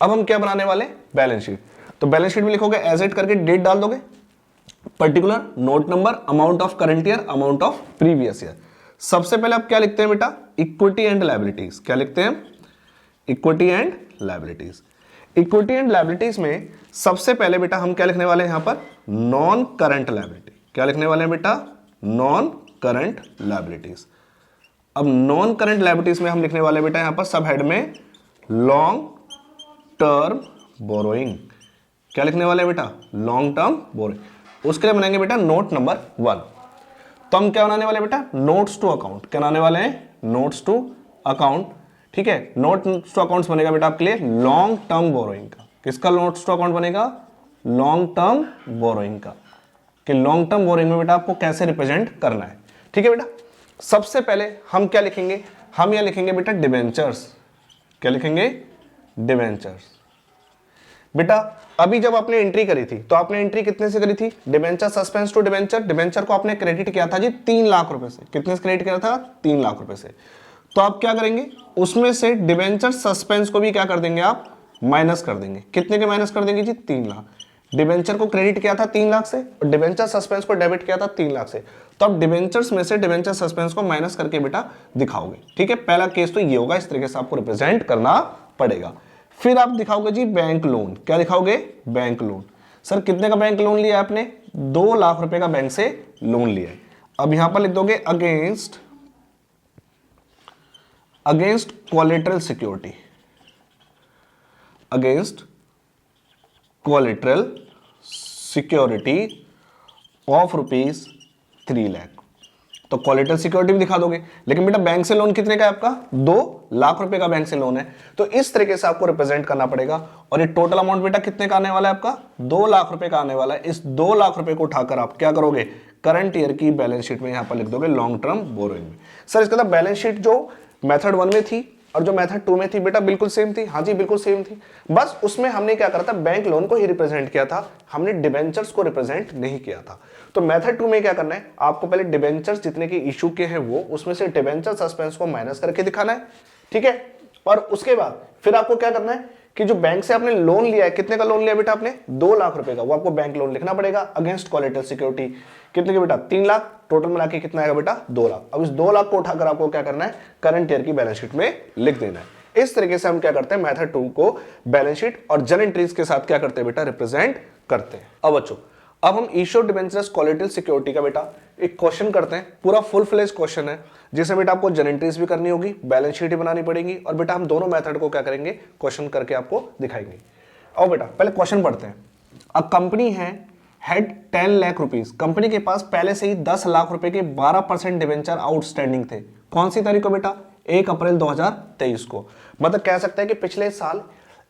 अब हम क्या बनाने वाले? Balance sheet. तो बैलेंस शीट में लिखोगे एज इट करके डेट डाल दोगे, particular, note number, amount of current year, amount of previous year. सबसे पहले आप क्या लिखते हैं बेटा? Equity and liabilities. क्या लिखते हैं? Equity and liabilities. Equity and liabilities में सबसे पहले बेटा हम क्या लिखने वाले हैं यहां पर? Non current liability. क्या लिखने वाले हैं बेटा? Non current liabilities. अब नॉन करंट लायबिलिटीज में हम लिखने वाले बेटा यहां पर सब हेड में लॉन्ग टर्म बोरोइंग। क्या लिखने वाले बेटा? Long term borrowing. उसके लिए बनाएंगे बेटा नोट नंबर 1। तो हम क्या बनाने वाले बेटा? Notes to account. क्या बनाने वाले हैं? Notes to account. ठीक है, नोट्स टू अकाउंट्स बनेगा बेटा आपके लिए लॉन्ग टर्म बोरोइंग का। किसका नोट्स टू अकाउंट बनेगा? लॉन्ग टर्म बोरोइंग का। कि लॉन्ग टर्म बोरोइंग में बेटा आपको कैसे रिप्रेजेंट करना है। ठीक है बेटा, सबसे पहले हम क्या लिखेंगे? हम यह लिखेंगे बेटा डिबेंचर्स। क्या लिखेंगे? डिबेंचर्स। बेटा अभी जब आपने एंट्री करी थी तो आपने एंट्री कितने से करी थी? Debenture suspense to debenture. Debenture को आपने क्रेडिट किया था जी 3 लाख रुपए से। कितने से क्रेडिट किया था? 3 लाख रुपए से। तो आप क्या करेंगे? उसमें से डिबेंचर सस्पेंस को भी क्या कर देंगे आप? माइनस कर देंगे। कितने के माइनस कर देंगे जी? 3 लाख। डिबेंचर को क्रेडिट किया था 3 लाख से और डिबेंचर सस्पेंस को डेबिट किया था 3 लाख से। तो आप डिबेंचर्स में से डिबेंचर सस्पेंस को माइनस करके बेटा दिखाओगे। ठीक है, पहला केस तो ये होगा, इस तरीके से आपको रिप्रेजेंट करना पड़ेगा। फिर आप दिखाओगे जी बैंक लोन। क्या दिखाओगे? Bank loan. सर कितने का बैंक लोन लिया आपने? 2 लाख रुपए का बैंक से लोन लिया है। अब यहां पर लिख दोगे against collateral security. Against collateral security of rupees 3 lakh. तो कोलेटरल सिक्योरिटी भी दिखा दोगे, लेकिन बेटा बैंक से लोन कितने का है आपका? 2 लाख रुपए का बैंक से लोन है। तो इस तरीके से आपको रिप्रेजेंट करना पड़ेगा। और ये टोटल अमाउंट बेटा कितने का आने वाला है आपका? 2 लाख रुपए का आने वाला है। इस 2 लाख रुपए को उठाकर आप क्या करोगे? करंट ईयर की बैलेंस शीट में यहां पर लिख दोगे लॉन्ग टर्म बोरोइंग में। सर इसके बाद बैलेंस शीट जो मेथड 1 में थी और जो मेथड 2 में थी बेटा बिल्कुल सेम थी। हाँ जी बिल्कुल सेम थी, बस उसमें हमने क्या करा था? बैंक लोन को ही रिप्रेजेंट किया था, हमने डिबेंचर्स को रिप्रेजेंट नहीं किया था। तो मेथड 2 में क्या करना है? आपको पहले डिबेंचर्स जितने के इशू के हैं वो उसमें से डिबेंचर सस्पेंस को माइनस करके दिखाना है। ठीक है, और उसके बाद फिर आपको क्या करना है कि जो बैंक से आपने लोन लिया है, कितने का लोन लिया बेटा आपने? 2 लाख रुपए का, वो आपको बैंक लोन लिखना पड़ेगा अगेंस्ट कोलेटरल सिक्योरिटी। कितने के बेटा? 3 लाख। टोटल मिला के कितना आएगा बेटा? 2 लाख। अब इस 2 लाख को उठाकर आपको क्या करना है? करंट ईयर की बैलेंस शीट में लिख देना है। इस तरीके से हम क्या करते हैं? मेथड 2 को बैलेंस शीट और जर्नल एंट्रीज के साथ क्या करते हैं बेटा? रिप्रेजेंट करते हैं। अब बच्चों अब हम इश्यू डिबेंचर्स कोलेटरल सिक्योरिटी का बेटा एक क्वेश्चन करते हैं। पूरा फुल फ्लेज क्वेश्चन है जिसमें बेटा आपको जर्नल एंट्रीज भी करनी होगी, बैलेंस शीट भी बनानी पड़ेगी और बेटा हम दोनों मेथड को क्या करेंगे? क्वेश्चन करके आपको दिखाएंगे। और बेटा पहले क्वेश्चन पढ़ते हैं। अ कंपनी है हैड 10 लाख रुपीज। कंपनी के पास पहले से ही 10 लाख रुपए के 12% डिबेंचर आउटस्टैंडिंग थे। कौन सी तारीख को बेटा? 1 अप्रैल 2023 को। मतलब कह सकते हैं कि पिछले साल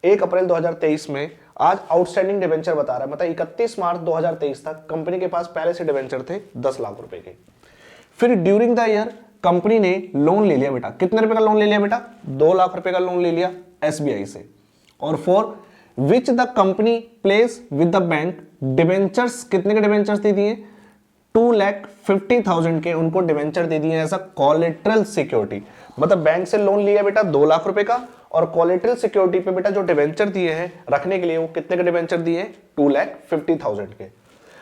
1 अप्रैल 2023 में आज आउटस्टैंडिंग डिबेंचर बता रहा है, मतलब 31 मार्च 2023 तक कंपनी के पास पहले से डिबेंचर थे 10 लाख रुपए के। फिर ड्यूरिंग द ईयर कंपनी ने लोन ले लिया बेटा। कितने रुपए का लोन ले लिया बेटा? 2 लाख रुपए का लोन ले लिया एसबीआई से। और for which the company place with the bank debentures. कितने के डिबेंचर्स दे दिए? 2,50,000 के उनको डिबेंचर दे दिए ऐसा कोलेटरल सिक्योरिटी। मतलब बैंक से लोन लिया बेटा 2 लाख रुपए का और कोलेटरल सिक्योरिटी पे बेटा जो डिबेंचर दिए हैं रखने के लिए, वो कितने के डिबेंचर दिए हैं? 2,50,000 के।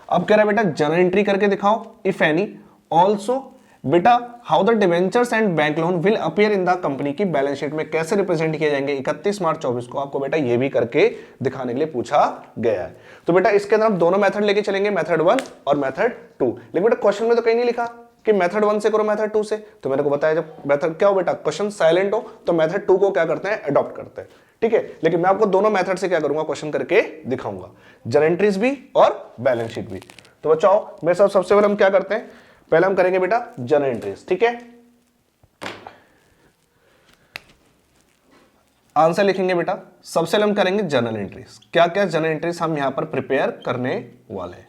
अब कह रहा है बेटा जर्नल एंट्री करके दिखाओ इफ एनी। ऑल्सो बेटा how the debentures and bank loan will appear in the company की बैलेंस शीट में कैसे रिप्रेजेंट किए जाएंगे 31 मार्च 24 को। आपको बेटा ये भी करके दिखाने के लिए पूछा गया है। तो बेटा इसके अंदर हम दोनों मेथड लेके चलेंगे, मेथड 1 और मेथड 2। लेकिन बेटा क्वेश्चन में तो कहीं नहीं लिखा कि मेथड 1 से करो मेथड 2 से। तो मैंने को बताया जब मेथड क्या हो बेटा? क्वेश्चन साइलेंट हो तो मेथड 2 को क्या करते हैं? अडॉप्ट करते हैं। ठीक है, लेकिन मैं आपको दोनों मेथड से क्या करूंगा? क्वेश्चन करके दिखाऊंगा, जर्नल एंट्रीज भी और बैलेंस शीट भी। तो बच्चों मेरे साथ सबसे पहले हम क्या करते हैं? पहले हम करेंगे बेटा जर्नल एंट्रीज। ठीक है, आंसर लिखेंगे बेटा। सबसे पहले हम करेंगे जर्नल एंट्रीज। क्या क्या जर्नल एंट्रीज हम यहां पर प्रिपेयर करने वाले हैं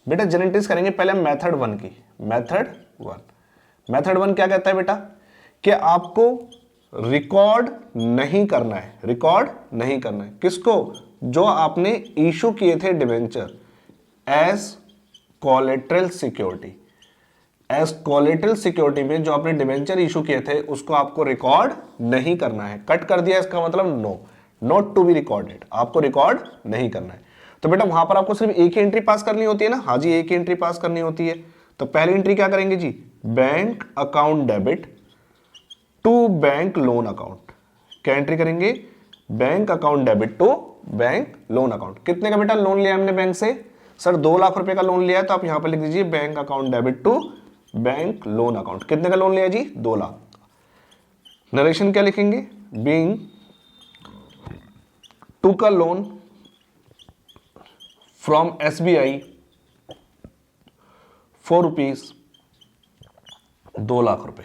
बेटा? जर्नल एंट्रीज करेंगे पहले हम मेथड 1 की। मेथड 1 क्या कहता है बेटा? कि आपको रिकॉर्ड नहीं करना है। रिकॉर्ड नहीं करना है किसको? जो आपने इशू किए थे debenture as collateral security. As collateral security में जो आपने डिबेंचर इशू किए थे उसको आपको रिकॉर्ड नहीं करना है। कट कर दिया, इसका मतलब no, not to be recorded. आपको रिकॉर्ड नहीं करना है। तो बेटा वहां पर आपको सिर्फ एक ही एंट्री पास करनी होती है ना? हाँ जी, एक ही एंट्री पास करनी होती है। तो पहली एंट्री क्या करेंगे जी? Bank account debit to bank loan account. क्या एंट्री करेंगे? Bank account debit to bank loan account. कितने का बेटा लोन लिया हमने बैंक से? सर 2 लाख रुपए का लोन लिया है, तो आप यहां पर लिख दीजिए bank account debit to bank loan account. कितने का लोन लिया जी? 2 लाख। नरेशन क्या लिखेंगे? Being took a loan from SBI for rupees 2 lakh रुपए।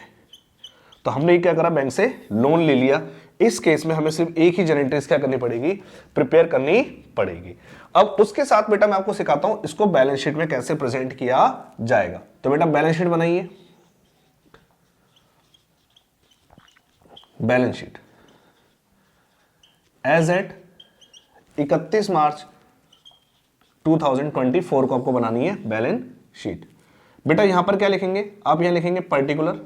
तो हमने क्या करा? बैंक से लोन ले लिया। इस केस में हमें सिर्फ एक ही जनरेटर्स क्या करनी पड़ेगी? प्रिपेयर करनी पड़ेगी। अब उसके साथ बेटा मैं आपको सिखाता हूं इसको बैलेंस शीट में कैसे प्रेजेंट किया जाएगा। तो बेटा बैलेंस शीट बनाइए। बैलेंस शीट एज एट 31 मार्च 2024 को आपको बनानी है बैलेंस शीट। बेटा यहां पर क्या लिखेंगे आप? यहां लिखेंगे पर्टिकुलर,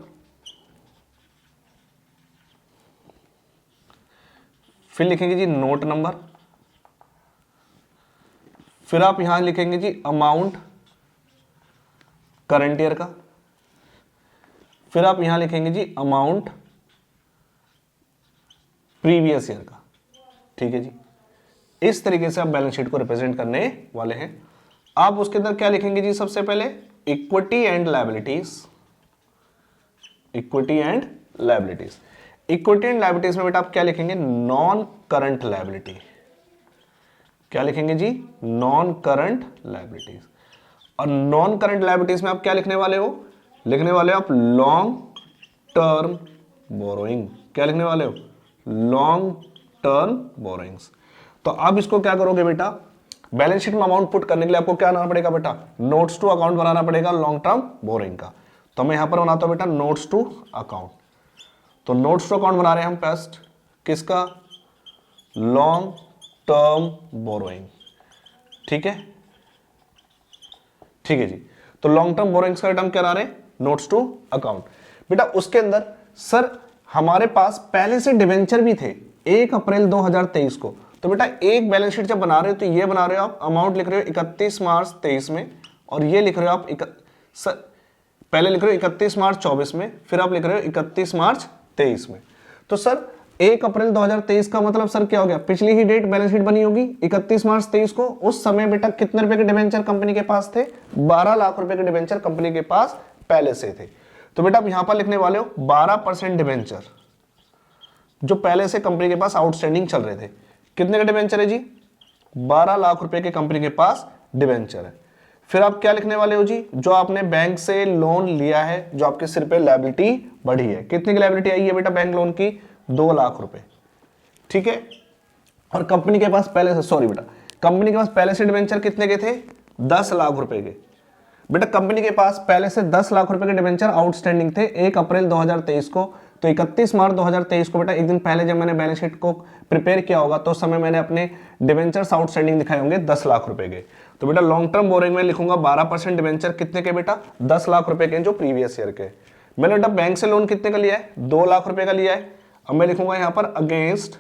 फिर लिखेंगे जी नोट नंबर, फिर आप यहां लिखेंगे जी अमाउंट करंट ईयर का, फिर आप यहां लिखेंगे जी अमाउंट प्रीवियस ईयर का। ठीक है जी, इस तरीके से आप बैलेंस शीट को रिप्रेजेंट करने वाले हैं। आप उसके अंदर क्या लिखेंगे जी? सबसे पहले equity and liabilities. Equity and liabilities, equity and liabilities में बेटा आप क्या लिखेंगे? Non current liability. क्या लिखेंगे जी? Non current liabilities. और नॉन करंट लायबिलिटीज में आप क्या लिखने वाले हो? लिखने वाले हो आप लॉन्ग टर्म बोरोइंग। क्या लिखने वाले हो? Long term borrowings. तो अब इसको क्या करोगे बेटा? बैलेंस शीट में अमाउंट पुट करने के लिए आपको क्या बनाना पड़ेगा बेटा? नोट्स टू अकाउंट बनाना पड़ेगा लॉन्ग टर्म बोरोइंग का। तो मैं यहां पर बनाता हूं बेटा नोट्स टू अकाउंट। तो नोट्स टू अकाउंट बना रहे हैं हम फर्स्ट किसका? Long term borrowing. ठीक है, ठीक है जी। तो लॉन्ग टर्म बोरोइंग्स का टर्म क्या बना रहे हैं? Notes to account. बेटा उसके अंदर सर हमारे पास पहले से डिवेंचर भी थे 1 अप्रैल 2023 को। तो बेटा एक बैलेंस शीट जब बना रहे हो तो ये बना रहे हो आप, अमाउंट लिख रहे हो 31 मार्च 23 में, और ये लिख रहे हो आप पहले लिख रहे हो 31 मार्च 24 में, फिर आप लिख रहे हो 31 मार्च 23 में। तो सर 1 अप्रैल 2023 का मतलब सर क्या हो गया? पिछली ही डेट बैलेंस शीट बनी होगी 31 मार्च 23 को। उस समय बेटा कितने रुपए के डिवेंचर कंपनी के पास थे? 12 लाख रुपए के डिवेंचर कंपनी के पास पहले से थे। तो बेटा आप यहां पर लिखने वाले हो 12% डिवेंचर जो पहले से कंपनी के पास आउटस्टैंडिंग चल रहे थे। कितने का डिवेंचर है जी? 12 लाख रुपए के कंपनी के पास डिवेंचर है। फिर आप क्या लिखने वाले हो जी? जो आपने बैंक से लोन लिया है, जो आपके सिर पे लायबिलिटी बढ़ी है। कितनी की लायबिलिटी आई है बेटा बैंक लोन की? 2 लाख रुपए। ठीक है, और कंपनी के पास पहले से, सॉरी बेटा, कंपनी के पास पहले से डिवेंचर कितने के थे? 10 लाख रुपए के। बेटा कंपनी के पास पहले से 10 लाख रुपए के डिवेंचर आउटस्टैंडिंग थे 1 अप्रैल 2023 को। तो 31 मार्च 2023 को बेटा एक दिन पहले जब मैंने बैलेंस शीट को प्रिपेयर किया होगा तो उस समय मैंने अपने डिवेंचर्स आउटस्टैंडिंग दिखाए होंगे 10 लाख रुपए के। तो बेटा लॉन्ग टर्म बोरिंग में लिखूंगा 12% डिवेंचर कितने के बेटा? 10 लाख रुपए के जो प्रीवियस ईयर के। मैंने बेटा बैंक से लोन कितने का लिया है? 2 लाख रुपए का लिया है। अब मैं लिखूंगा यहां पर against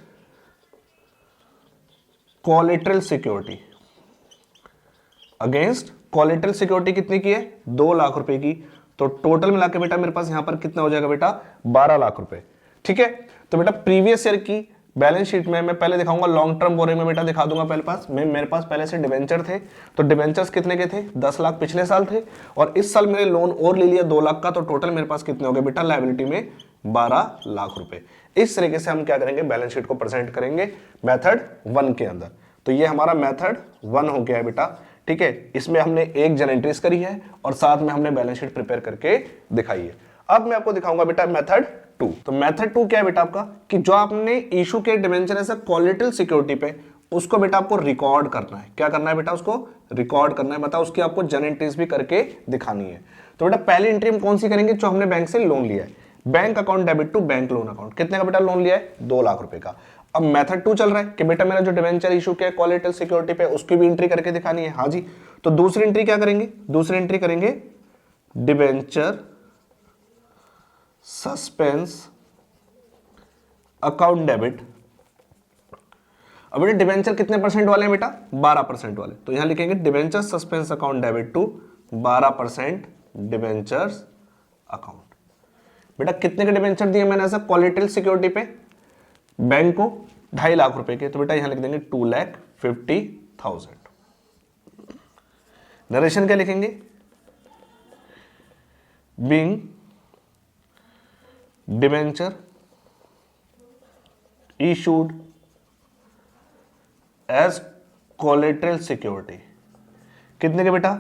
collateral security. Against collateral security कितनी की है? 2 लाख रुपए की। तो टोटल मिला के बेटा मेरे पास यहां पर कितना हो जाएगा बेटा? 12 लाख रुपए। ठीक है, तो बेटा प्रीवियस ईयर की बैलेंस शीट में मैं पहले दिखाऊंगा लॉन्ग टर्म बोरिंग में बेटा दिखा दूंगा पहले मेरे पास पहले से डिवेंचर थे। तो डिवेंचर्स कितने के थे? 10 लाख पिछले साल थे, और इस साल मैंने लोन और ले लिया 2 लाख का। तो टोटल मेरे पास कितने हो गए बेटा लायबिलिटी में? 12 लाख रुपए। इस तरीके से हम क्या करेंगे? बैलेंस शीट को प्रेजेंट करेंगे मेथड 1 के अंदर। तो ये हमारा मेथड 1 हो गया है बेटा। ठीक है, इसमें हमने एक जन एंट्रीज करी है और साथ में हमने बैलेंस शीट प्रिपेयर करके दिखाई है। अब मैं आपको दिखाऊंगा बेटा मेथड 2। तो मेथड 2 क्या है बेटा आपका? कि जो आपने इशू के डिवेंचर ऐसा कोलेटरल सिक्योरिटी पे, उसको बेटा आपको रिकॉर्ड करना है। क्या करना है बेटा? उसको रिकॉर्ड करना है। बताओ उसकी आपको जन एंट्रीज भी करके दिखानी है। तो बेटा पहली एंट्री हम कौन सी करेंगे? जो हमने बैंक से लोन लिया है, bank account debit to bank loan account. कितने का बेटा लोन लिया है? 2 लाख रुपए का। अब मेथड 2 चल रहा है कि बेटा मेरा जो डिवेंचर इशू किया है कोलेटरल सिक्योरिटी पे, उसकी भी एंट्री करके दिखानी है। हाँ जी, तो दूसरी एंट्री क्या करेंगे? दूसरी एंट्री करेंगे डिवेंचर सस्पेंस अकाउंट डेबिट। अब बेटा डिवेंचर कितने परसेंट वाले हैं बेटा? 12% वाले। तो यहां लिखेंगे debenture suspense account debit to 12% debentures account. बेटा कितने के डिवेंचर दिए मैंने ऐसा कोलेटरल सिक्योरिटी पे बैंक को? 2.5 लाख रुपए के। तो बेटा यहां लिख देंगे 2,50,000। नरेशन क्या लिखेंगे? Being debenture issued as collateral security, कितने के बेटा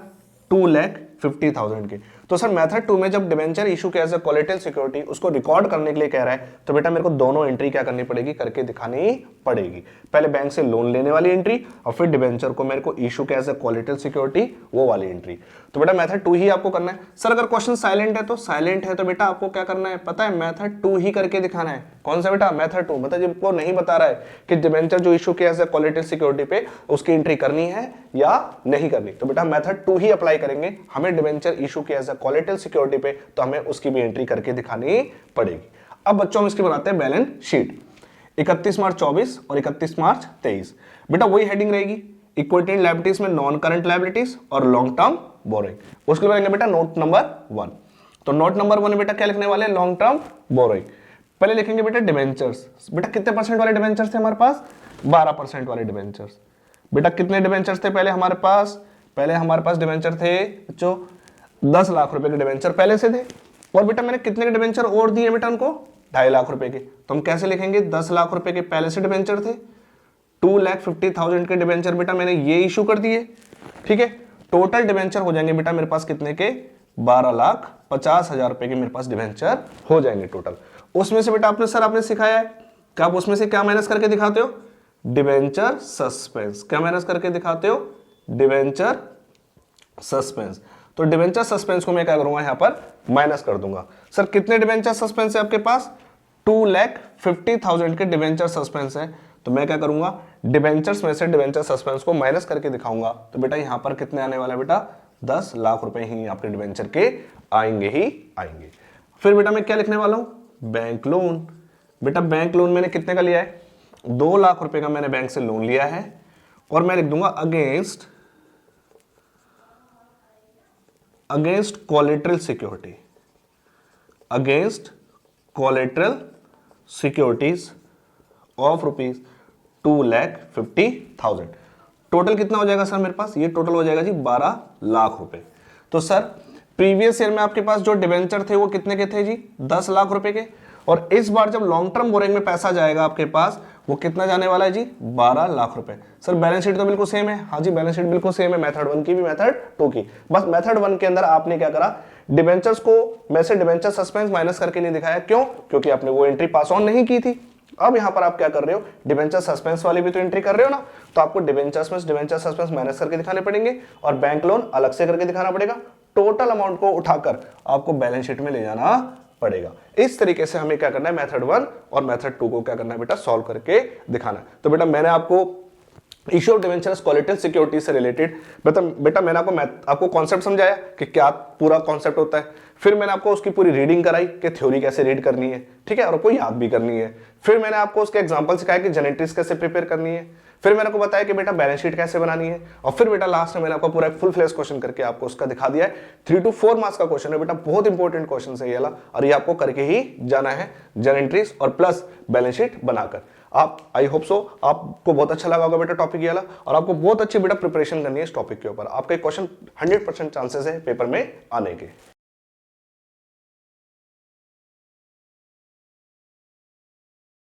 2,50,000 के। तो सर मेथड 2 में जब डिबेंचर इशू के एज अ कोलेटरल सिक्योरिटी उसको रिकॉर्ड करने के लिए कह रहा है, तो बेटा मेरे को दोनों एंट्री क्या करनी पड़ेगी, करके दिखानी पड़ेगी। पहले बैंक से लोन लेने वाली एंट्री और फिर डिबेंचर को मेरे को इशू के एज अ कोलेटरल सिक्योरिटी वो वाली एंट्री। तो बेटा मेथड 2 ही आपको करना है। सर अगर क्वेश्चन साइलेंट है तो साइलेंट है तो बेटा आपको क्या करना है पता है, मेथड 2 ही करके दिखाना है। कौन सा बेटा, मेथड 2। मतलब जिनको नहीं बता रहा है कि डिबेंचर जो इशू के एज अ कोलेटरल सिक्योरिटी पे उसकी एंट्री करनी है या नहीं करनी, तो बेटा मेथड 2 ही अप्लाई करेंगे। हमें डिबेंचर इशू के एज अ कोलेटरल सिक्योरिटी पे तो हमें उसकी भी एंट्री करके दिखानी पड़ेगी। अब बच्चों हम इसकी बनाते हैं बैलेंस शीट 31 मार्च 24 और 31 मार्च 23। बेटा वही हेडिंग रहेगी, इक्विटी लायबिलिटीज में नॉन करंट लायबिलिटीज और लॉन्ग टर्म बोरोइंग। उसके लिए बेटा नोट नंबर 1। तो नोट नंबर 1 में बेटा क्या लिखने वाले, लॉन्ग टर्म बोरोइंग। पहले लिखेंगे बेटा डिबेंचर्स। बेटा कितने परसेंट वाले डिबेंचर्स थे हमारे पास, 12% वाले डिबेंचर्स। बेटा कितने डिबेंचर्स थे पहले हमारे पास, पहले हमारे पास डिबेंचर थे बच्चों 10 लाख रुपए के डिबेंचर पहले से थे। और बेटा मैंने कितने के डिबेंचर और दिए बेटा उनको, 2.5 लाख रुपए के। तो हम कैसे लिखेंगे, 10 लाख रुपए के पहले से डिबेंचर थे, 2,50,000 के डिबेंचर बेटा मैंने ये इशू कर दिए। ठीक है, टोटल डिबेंचर हो जाएंगे बेटा मेरे पास कितने के, 12,50,000 रुपए के मेरे पास डिबेंचर हो जाएंगे टोटल। उसमें से बेटा आपने आपने सिखाया है कि आप उसमें से क्या माइनस करके दिखाते हो, डिबेंचर सस्पेंस। क्या माइनस करके दिखाते हो, डिबेंचर सस्पेंस। तो डिबेंचर सस्पेंस को मैं क्या करूंगा, यहां पर माइनस कर दूंगा। सर कितने डिबेंचर सस्पेंस है आपके पास, 2,50,000 के डिबेंचर सस्पेंस है। तो मैं क्या करूंगा, डिबेंचर्स में से डिबेंचर सस्पेंस को माइनस करके दिखाऊंगा। तो बेटा यहां पर कितने आने वाला है बेटा, 10 लाख रुपए ही आपके डिबेंचर के आएंगे ही आएंगे। फिर बेटा मैं क्या लिखने वाला हूं, बैंक लोन। बेटा बैंक लोन मैंने कितने का लिया है, 2 लाख रुपए का मैंने बैंक से लोन लिया है। और मैं लिख दूंगा against collateral security, against collateral securities of ₹2,50,000। Total कितना हो जाएगा सर मेरे पास, ये टोटल हो जाएगा जी 12 लाख रुपए। तो सर प्रीवियस ईयर में आपके पास जो डिबेंचर थे वो कितने के थे जी, 10 लाख रुपए के। और इस बार जब लॉन्ग टर्म बोरिंग में पैसा जाएगा आपके पास, वो कितना जाने वाला है जी, 12 लाख रुपए। सर बैलेंस शीट तो बिल्कुल सेम है, हाँ जी बैलेंस शीट बिल्कुल सेम है, मेथड 1 की भी मेथड 2 की। बस मेथड 1 के अंदर आपने क्या करा, डिबेंचर्स को में से डिबेंचर सस्पेंस माइनस करके नहीं दिखाया। क्यों, क्योंकि आपने वो एंट्री पास ऑन नहीं की थी। अब यहां पर आप क्या कर रहे हो, डिबेंचर सस्पेंस वाली भी तो एंट्री कर रहे हो ना, तो आपको डिबेंचर सस्पेंस माइनस करके दिखाने पड़ेंगे और बैंक लोन अलग से करके दिखाना पड़ेगा। टोटल अमाउंट को उठाकर आपको बैलेंस शीट में ले जाना पड़ेगा। इस तरीके से हमें क्या करना है, मेथड 1 और मेथड 2 को क्या करना है बेटा, सॉल्व करके दिखाना है। तो बेटा मैंने आपको issue of debentures collateral security से रिलेटेड बेटा मैंने आपको कॉन्सेप्ट समझाया कि क्या पूरा कॉन्सेप्ट होता है। फिर मैंने आपको उसकी पूरी रीडिंग कराई कि थ्योरी कैसे रीड करनी है, ठीक है, और आपको याद भी करनी है। फिर मैंने आपको उसके एग्जांपल सिखाया कि जेनेट्रीज कैसे प्रिपेयर करनी है। फिर मैंने आपको बताया कि बेटा बैलेंस शीट कैसे बनानी है। और फिर बेटा लास्ट में मैंने आपको पूरा फुल फ्लैश क्वेश्चन करके आपको उसका दिखा दिया है। 3 to 4 मार्क्स का क्वेश्चन है बेटा, बहुत इंपॉर्टेंट क्वेश्चन है ये वाला, और ये आपको करके ही जाना है जेनेट्रीज और प्लस बैलेंस शीट बनाकर। आप आई होप सो आपको बहुत अच्छा लगा होगा बेटा टॉपिक ये वाला, और आपको बहुत अच्छी बेटा प्रिपरेशन करनी है इस टॉपिक के ऊपर। आपके क्वेश्चन 100% चांसेस है पेपर में आने के।